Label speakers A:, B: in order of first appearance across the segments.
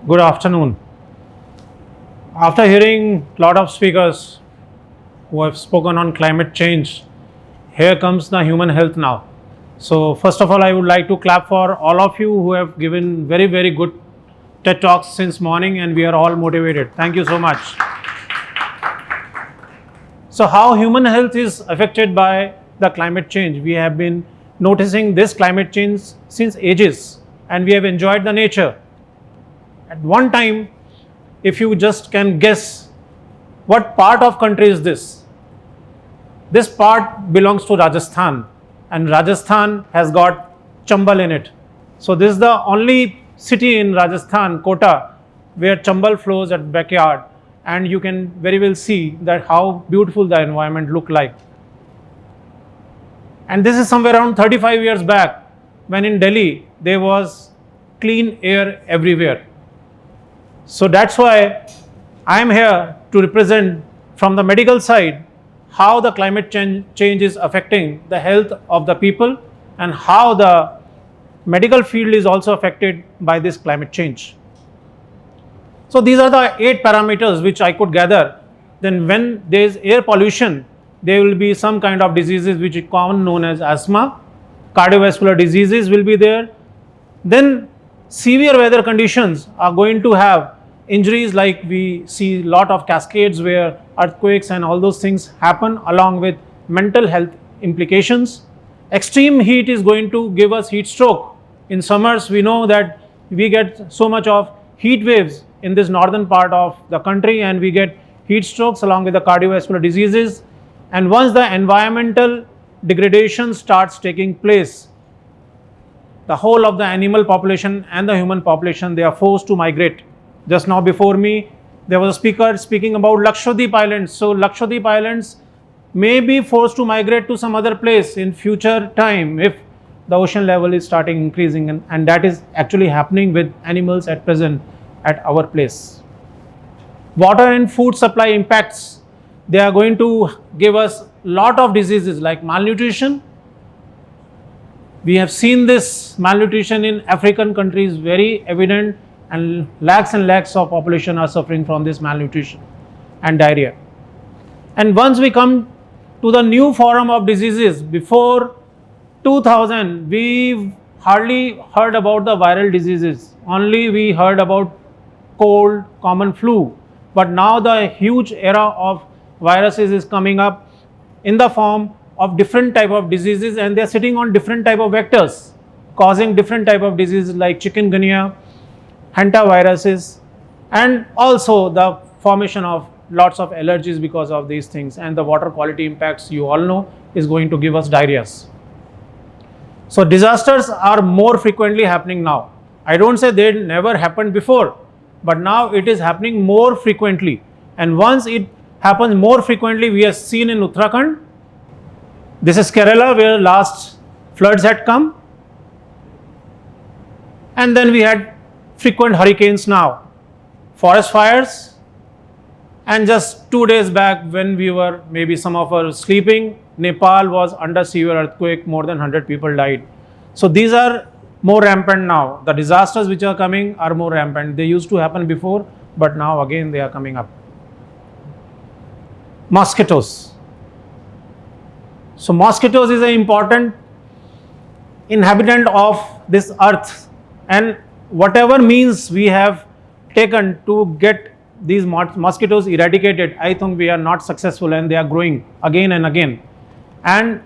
A: Good afternoon. After hearing a lot of speakers who have spoken on climate change, here comes the human health now. So, first of all, I would like to clap for all of you who have given very, very good TED Talks since morning, and we are all motivated. Thank you so much. So, how human health is affected by the climate change? We have been noticing this climate change since ages, and we have enjoyed the nature. At one time, if you just can guess what part of country is this? This part belongs to Rajasthan, and Rajasthan has got Chambal in it. So this is the only city in Rajasthan, Kota, where Chambal flows at backyard, and you can very well see that how beautiful the environment look like. And this is somewhere around 35 years back, when in Delhi there was clean air everywhere. So that's why I am here to represent from the medical side how the climate change is affecting the health of the people and how the medical field is also affected by this climate change. So these are the 8 parameters which I could gather. Then when there is air pollution, there will be some kind of diseases which is common known as asthma, cardiovascular diseases will be there. Then severe weather conditions are going to have injuries, like we see lot of cascades where earthquakes and all those things happen, along with mental health implications. Extreme heat is going to give us heat stroke. In summers, we know that we get so much of heat waves in this northern part of the country, and we get heat strokes along with the cardiovascular diseases. And once the environmental degradation starts taking place, the whole of the animal population and the human population, they are forced to migrate. Just now before me, there was a speaker speaking about Lakshadweep Islands. So Lakshadweep Islands may be forced to migrate to some other place in future time if the ocean level is starting increasing, and that is actually happening with animals at present at our place. Water and food supply impacts, they are going to give us lot of diseases like malnutrition. We have seen this malnutrition in African countries very evident, and lakhs of population are suffering from this malnutrition and diarrhea. And once we come to the new form of diseases, before 2000 we hardly heard about the viral diseases, only we heard about cold, common flu. But now the huge era of viruses is coming up in the form of different type of diseases, and they are sitting on different type of vectors, causing different type of diseases like chikungunya, hantaviruses, and also the formation of lots of allergies because of these things. And the water quality impacts, you all know, is going to give us diarrheas. So disasters are more frequently happening now. I don't say they never happened before, but now it is happening more frequently. And once it happens more frequently, we have seen in Uttarakhand. This is Kerala, where last floods had come, and then we had frequent hurricanes now, forest fires, and just 2 days back, when we were maybe some of us sleeping, Nepal was under severe earthquake, more than 100 people died. So these are more rampant now. The disasters which are coming are more rampant. They used to happen before, but now again they are coming up. Mosquitoes. So mosquitoes is an important inhabitant of this earth, and whatever means we have taken to get these mosquitoes eradicated, I think we are not successful, and they are growing again and again. And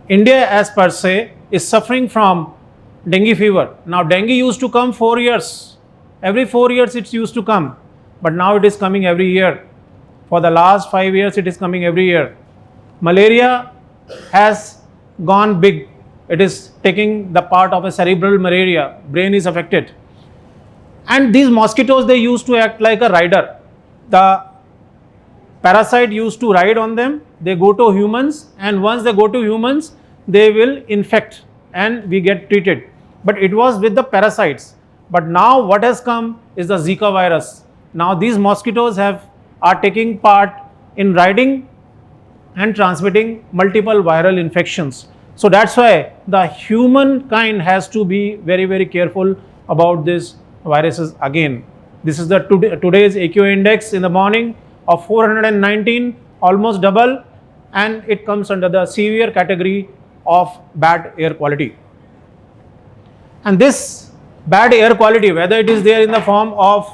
A: India as per se is suffering from dengue fever. Now dengue used to come 4 years. Every 4 years it used to come, but now it is coming every year. For the last 5 years it is coming every year. Malaria has gone big. It is taking the part of a cerebral malaria. Brain is affected. And these mosquitoes, they used to act like a rider. The parasite used to ride on them. They go to humans, and once they go to humans, they will infect and we get treated. But it was with the parasites. But now what has come is the Zika virus. Now these mosquitoes are taking part in riding and transmitting multiple viral infections. So that's why the humankind has to be very, very careful about this viruses again. This is the today's AQI index in the morning of 419, almost double, and it comes under the severe category of bad air quality. And this bad air quality, whether it is there in the form of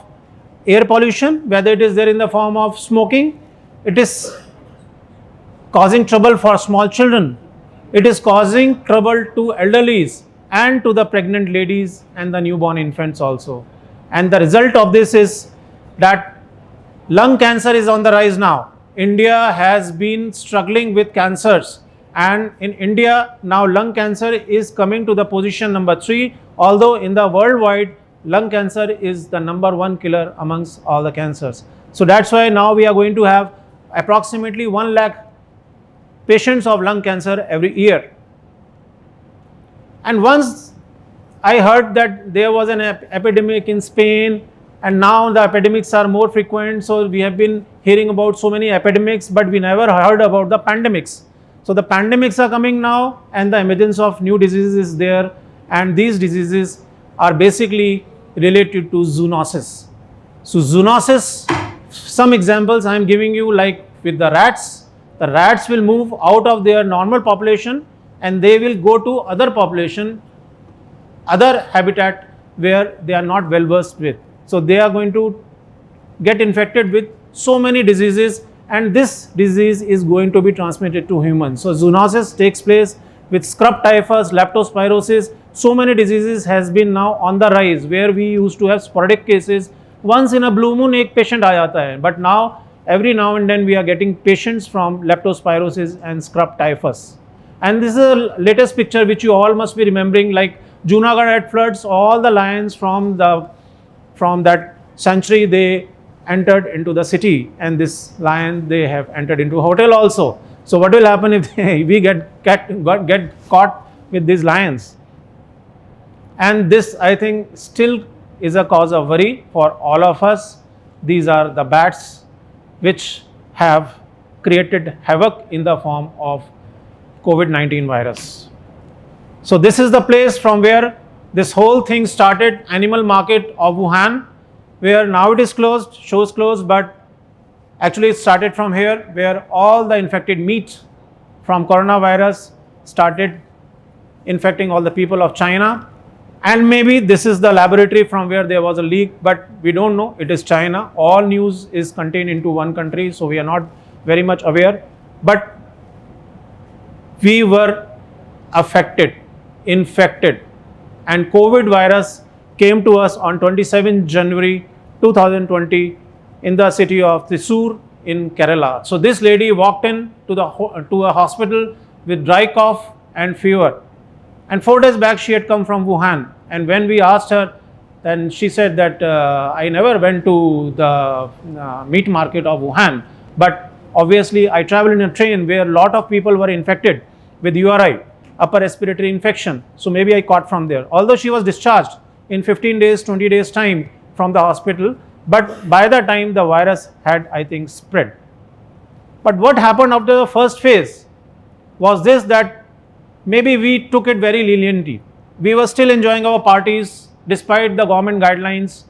A: air pollution, whether it is there in the form of smoking, it is causing trouble for small children. It is causing trouble to elderlies and to the pregnant ladies and the newborn infants also. And the result of this is that lung cancer is on the rise now. India has been struggling with cancers, and in India now lung cancer is coming to the position number 3, although in the worldwide lung cancer is the number 1 killer amongst all the cancers. So that's why now we are going to have approximately 1 lakh patients of lung cancer every year. And once I heard that there was an epidemic in Spain, and now the epidemics are more frequent, so we have been hearing about so many epidemics, but we never heard about the pandemics. So the pandemics are coming now, and the emergence of new diseases is there, and these diseases are basically related to zoonosis. So zoonosis, some examples I am giving you, like with the rats will move out of their normal population and they will go to other population, other habitat where they are not well versed with. So they are going to get infected with so many diseases, and this disease is going to be transmitted to humans. So zoonosis takes place with scrub typhus, leptospirosis. So many diseases has been now on the rise, where we used to have sporadic cases. Once in a blue moon एक patient आ जाता है, but now every now and then we are getting patients from leptospirosis and scrub typhus. And this is the latest picture which you all must be remembering, like Junagadh had floods, all the lions from that sanctuary, they entered into the city, and this lion, they have entered into a hotel also. So what will happen if we get caught with these lions? And this, I think, still is a cause of worry for all of us. These are the bats which have created havoc in the form of COVID-19 virus. So this is the place from where this whole thing started, animal market of Wuhan, where now it is closed, shows closed, but actually it started from here, where all the infected meat from coronavirus started infecting all the people of China. And maybe this is the laboratory from where there was a leak, but we don't know. It is China. All news is contained into one country, so we are not very much aware. But we were affected, infected, and COVID virus came to us on 27 January 2020 in the city of Thrissur in Kerala. So this lady walked in to a hospital with dry cough and fever. And 4 days back she had come from Wuhan, and when we asked her, then she said that I never went to the meat market of Wuhan, but obviously I traveled in a train where a lot of people were infected with URI, upper respiratory infection, so maybe I caught from there. Although she was discharged in 15 days, 20 days time from the hospital, but by the time the virus had, I think, spread. But what happened after the first phase was this, that maybe we took it very leniently. We were still enjoying our parties despite the government guidelines.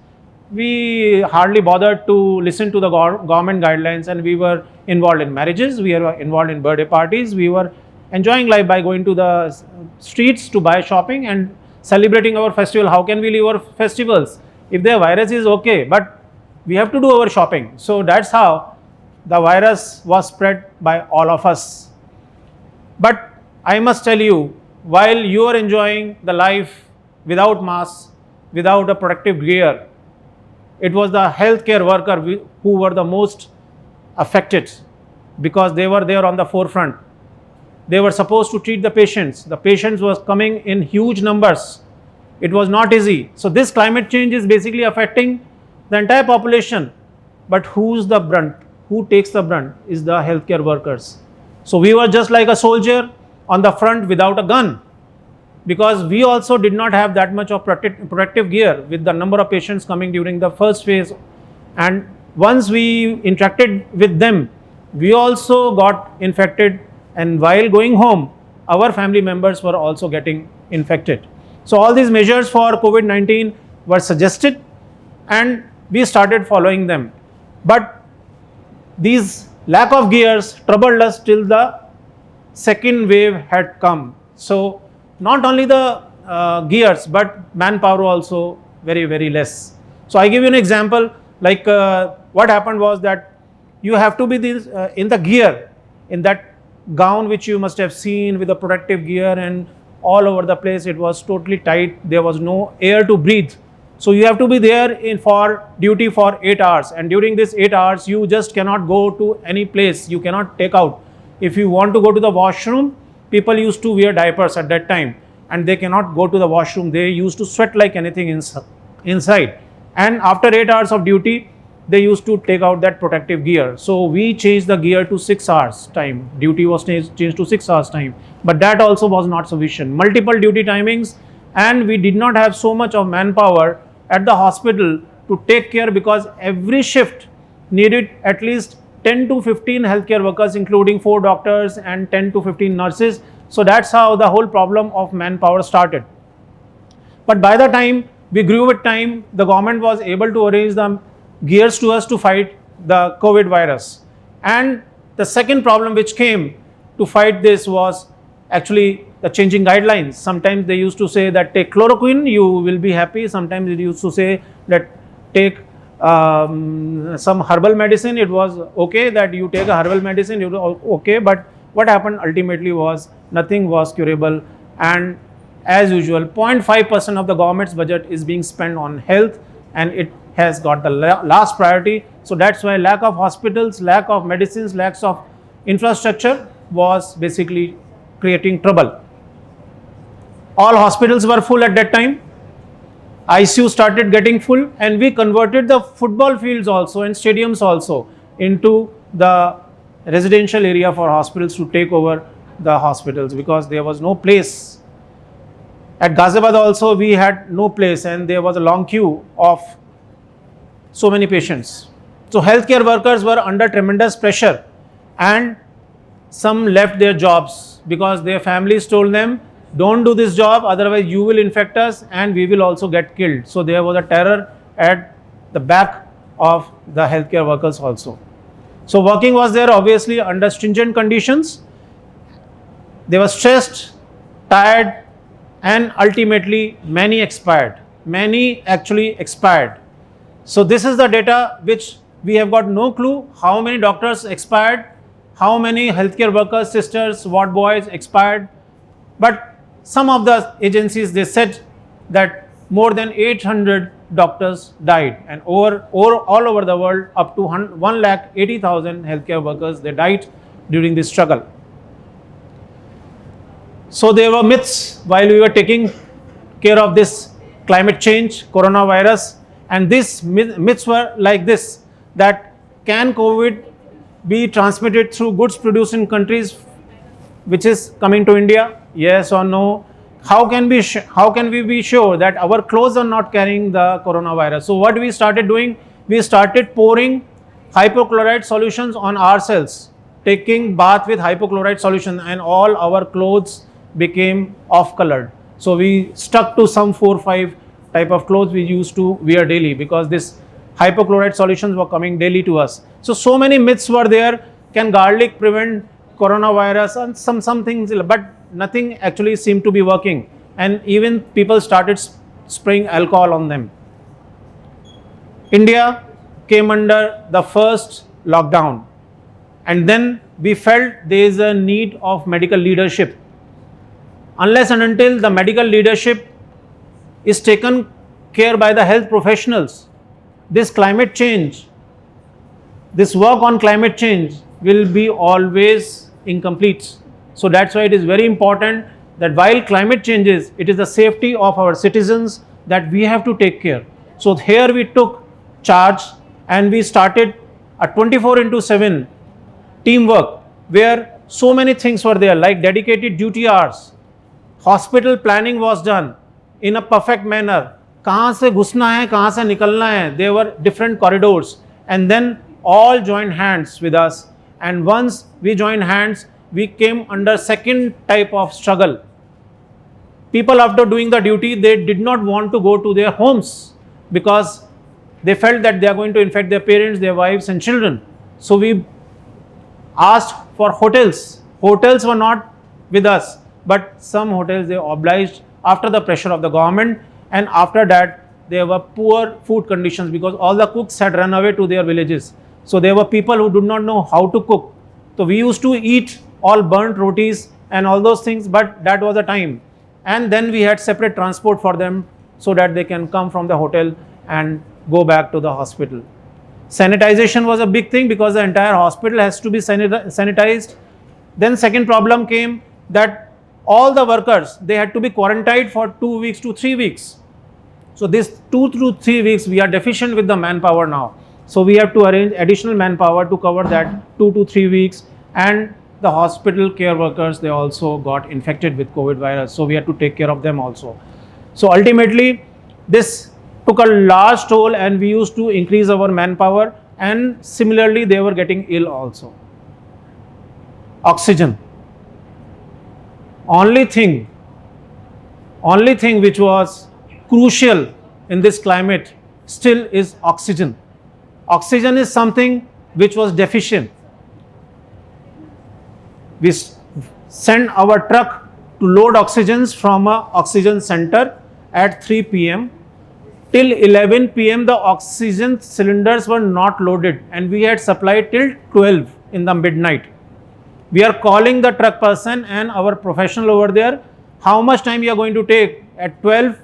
A: We hardly bothered to listen to the government guidelines, and we were involved in marriages, we were involved in birthday parties, we were enjoying life by going to the streets to buy shopping and celebrating our festival. How can we leave our festivals? If the virus is okay, but we have to do our shopping. So that's how the virus was spread by all of us. But I must tell you, while you are enjoying the life without masks, without a protective gear, it was the healthcare worker who were the most affected, because they were there on the forefront. They were supposed to treat the patients. The patients was coming in huge numbers. It was not easy. So this climate change is basically affecting the entire population. But who's the brunt? Who takes the brunt is the healthcare workers. So we were just like a soldier on the front without a gun, because we also did not have that much of protective gear with the number of patients coming during the first phase. And once we interacted with them, we also got infected, and while going home, our family members were also getting infected. So all these measures for COVID-19 were suggested and we started following them. But these lack of gears troubled us till the second wave had come. So not only the gears, but manpower also very less. So I give you an example, like what happened was that you have to be in the gear, in that gown which you must have seen with the protective gear, and all over the place it was totally tight, there was no air to breathe. So you have to be there for duty for 8 hours, and during this 8 hours you just cannot go to any place, you cannot take out. If you want to go to the washroom, people used to wear diapers at that time, and they cannot go to the washroom, they used to sweat like anything inside. And after 8 hours of duty, they used to take out that protective gear. So we changed the gear to 6 hours time, duty was changed to 6 hours time, but that also was not sufficient. Multiple duty timings, and we did not have so much of manpower at the hospital to take care, because every shift needed at least 10 to 15 healthcare workers, including 4 doctors and 10 to 15 nurses. So that's how the whole problem of manpower started. But by the time we grew with time, the government was able to arrange the gears to us to fight the COVID virus. And the second problem which came to fight this was actually the changing guidelines. Sometimes they used to say that take chloroquine, you will be happy. Sometimes they used to say that take some herbal medicine. It was okay that you take a herbal medicine, it was okay. But what happened ultimately was nothing was curable, and as usual 0.5% of the government's budget is being spent on health, and it has got the last priority. So that's why lack of hospitals, lack of medicines, lack of infrastructure was basically creating trouble. All hospitals were full at that time, ICU started getting full, and we converted the football fields also and stadiums also into the residential area for hospitals to take over the hospitals, because there was no place. At Ghaziabad also we had no place, and there was a long queue of so many patients. So healthcare workers were under tremendous pressure, and some left their jobs because their families told them, don't do this job, otherwise you will infect us and we will also get killed. So there was a terror at the back of the healthcare workers also. So working was there obviously under stringent conditions. They were stressed, tired, and ultimately many expired. Many actually expired. So this is the data which we have got no clue how many doctors expired, how many healthcare workers, sisters, ward boys expired. But some of the agencies, they said that more than 800 doctors died, and all over the world up to 1,80,000 healthcare workers, they died during this struggle. So there were myths while we were taking care of this climate change, coronavirus, and these myths were like this, that can COVID be transmitted through goods produced in countries which is coming to India? Yes or no? How can we be sure that our clothes are not carrying the coronavirus? So what we started doing, we started pouring hypochlorite solutions on ourselves, taking bath with hypochlorite solution, and all our clothes became off colored. So we stuck to some 4 or 5 type of clothes we used to wear daily, because this hypochlorite solutions were coming daily to us. So many myths were there. Can garlic prevent coronavirus, and some things, but nothing actually seemed to be working, and even people started spraying alcohol on them. India came under the first lockdown, and then we felt there is a need of medical leadership. Unless and until the medical leadership is taken care by the health professionals, this climate change, this work on climate change will be always incomplete. So that's why it is very important that while climate changes, it is the safety of our citizens that we have to take care. So here we took charge, and we started a 24/7 teamwork, where so many things were there, like dedicated duty hours. Hospital planning was done in a perfect manner. कहाँ से घुसना है, कहाँ से निकलना है. There were different corridors, and then all joined hands with us. And once we joined hands, we came under second type of struggle. People, after doing the duty, they did not want to go to their homes, because They felt that they are going to infect their parents, their wives and children. So we asked for hotels. Hotels were not with us, but some hotels they obliged after the pressure of the government, and after that there were poor food conditions because all the cooks had run away to their villages. So there were people who did not know how to cook. So we used to eat all burnt rotis and all those things, but that was the time. And then we had separate transport for them so that they can come from the hotel and go back to the hospital. Sanitization was a big thing because the entire hospital has to be sanitized. Then second problem came that all the workers, they had to be quarantined for 2 weeks to 3 weeks. So this 2 to 3 weeks, we are deficient with the manpower now. So we have to arrange additional manpower to cover that 2 to 3 weeks. And the hospital care workers, they also got infected with COVID virus. So we had to take care of them also. So ultimately, this took a large toll and we used to increase our manpower, and similarly, they were getting ill also. Oxygen. Only thing which was crucial in this climate still is oxygen. Oxygen is something which was deficient. We sent our truck to load oxygens from a oxygen center at 3 p.m. Till 11 p.m. the oxygen cylinders were not loaded, and we had supplied till 12 in the midnight. We are calling the truck person and our professional over there, how much time you are going to take? At 12,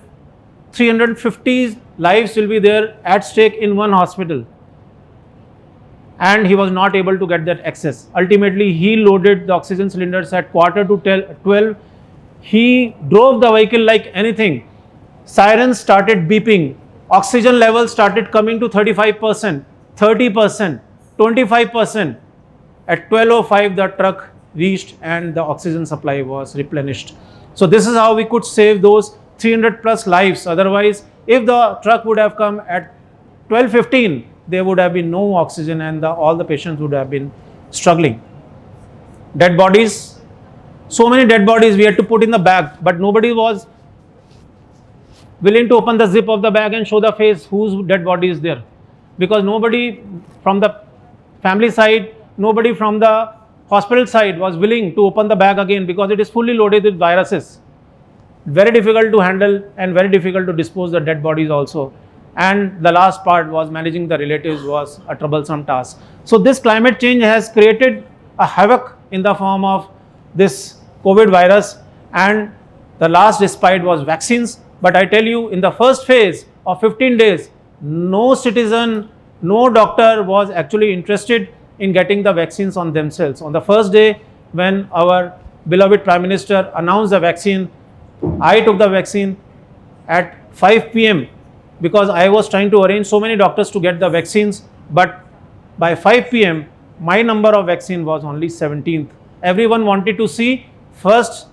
A: 350 lives will be there at stake in one hospital. And he was not able to get that access. Ultimately, he loaded the oxygen cylinders at quarter to 12. He drove the vehicle like anything. Sirens started beeping. Oxygen levels started coming to 35%, 30%, 25%. At 12:05, the truck reached and the oxygen supply was replenished. So this is how we could save those 300 plus lives. Otherwise, if the truck would have come at 12:15, there would have been no oxygen and all the patients would have been struggling. Dead bodies, so many dead bodies we had to put in the bag, but nobody was willing to open the zip of the bag and show the face whose dead body is there, because nobody from the family side, nobody from the hospital side was willing to open the bag again because it is fully loaded with viruses. Very difficult to handle and very difficult to dispose the dead bodies also. And the last part was managing the relatives was a troublesome task. So this climate change has created a havoc in the form of this COVID virus, and the last respite was vaccines. But I tell you, in the first phase of 15 days, no citizen, no doctor was actually interested in getting the vaccines on themselves. On the first day, when our beloved Prime Minister announced the vaccine, I took the vaccine at 5 p.m. because I was trying to arrange so many doctors to get the vaccines. But by 5 p.m., my number of vaccine was only 17th. Everyone wanted to see first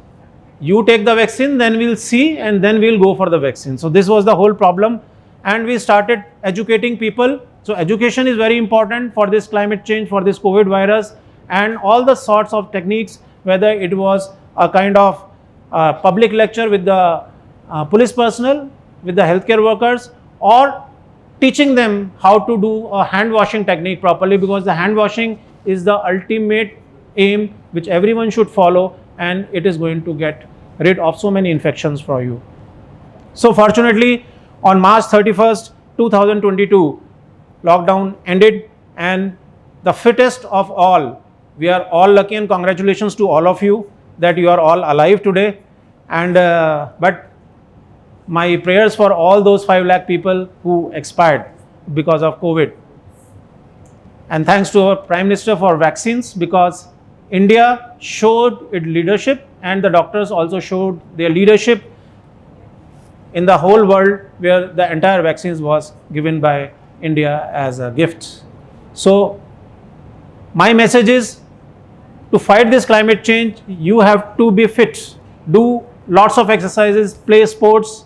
A: you take the vaccine, then we'll see, and then we'll go for the vaccine. So this was the whole problem, and we started educating people. So education is very important for this climate change, for this COVID virus, and all the sorts of techniques, whether it was a kind of public lecture with the police personnel, with the healthcare workers, or teaching them how to do a hand washing technique properly, because the hand washing is the ultimate aim which everyone should follow, and it is going to get rid of so many infections for you. So fortunately, on March 31st, 2022, lockdown ended, and the fittest of all, we are all lucky, and congratulations to all of you that you are all alive today. And but my prayers for all those 5 lakh people who expired because of COVID. And thanks to our Prime Minister for vaccines, because India showed its leadership, and the doctors also showed their leadership in the whole world, where the entire vaccines was given by India as a gift. So my message is, to fight this climate change, you have to be fit. Do lots of exercises, play sports,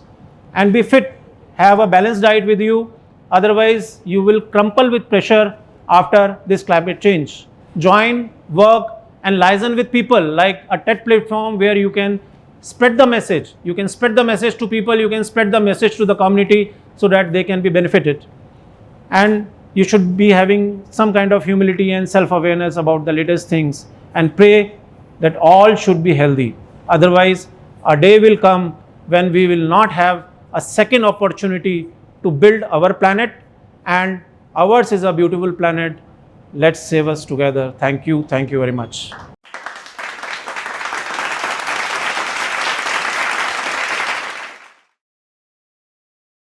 A: and be fit. Have a balanced diet with you. Otherwise, you will crumple with pressure after this climate change. Join, work, and liaison with people, like a TED platform where you can spread the message. You can spread the message to people, you can spread the message to the community so that they can be benefited. and you should be having some kind of humility and self-awareness about the latest things, and pray that all should be healthy. Otherwise, a day will come when we will not have a second opportunity to build our planet, and ours is a beautiful planet. Let's save us together. Thank you very much.